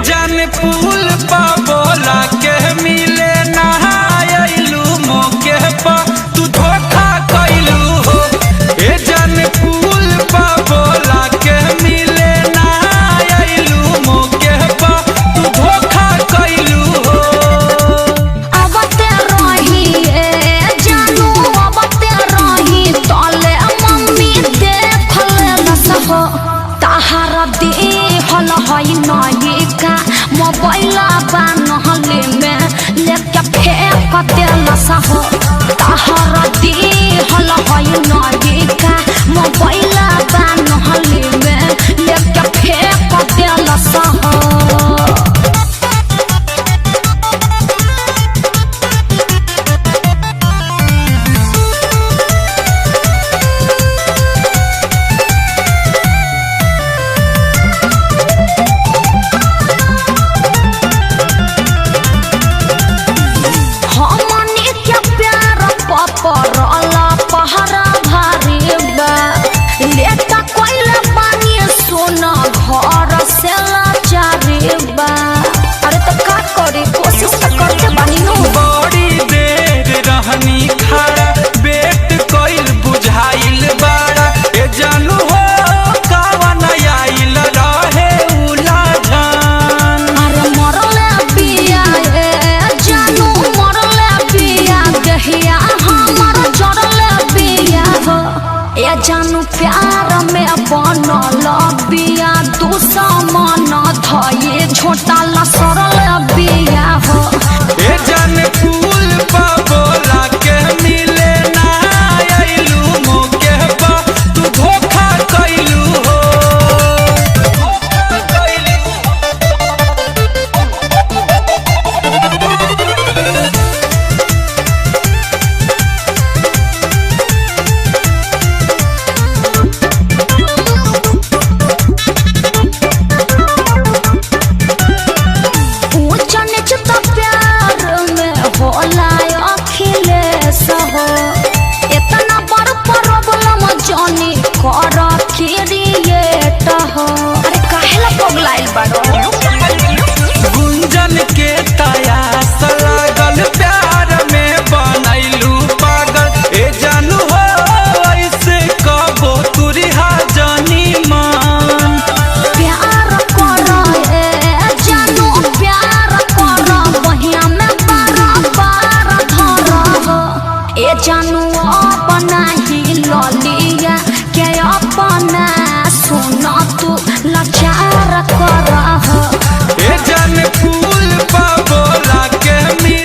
जान पुल पा बोला के मिले नहायलू मौके पा तू धोखा कैलू हो। ए जान पुल पा बोला के मिले नहायलू मौके पा तू धोखा कैलू हो। अब ते रही जानू अब ते रही तले मम्मी देखले न सहो ताहार दे हल हई नई का मोबाइल बा नहले में लेके फेंक देल सहो ताहार दे हल हई नई का मोबाइल बा नहले में लेके फेंक देल सहो। परला पहरा भारी बा लेटा कोइला पानी सोना घर से लाचारी बा। अरे तो का करी कोशिश तो करते बानी नु। बड़ी देर रहनी खड़ा बेट कोइल बुझाइल बाड़ा ए जानू हो कावन आइल रहे उलाझन। अरे मरले बिया जानू मरले बिया दहिया ए जानू प्यार में बनल बिया दुश्मन धये छोटा लसरल बिया हो। ए जान पुल पा बोला के मिले नहायलू मौके पा तू धोखा कैलू हो। इतना बड़ प्रॉब्लम जानी कर क्रिएट हो। अरे काहेला पगलाइल बाड़ो।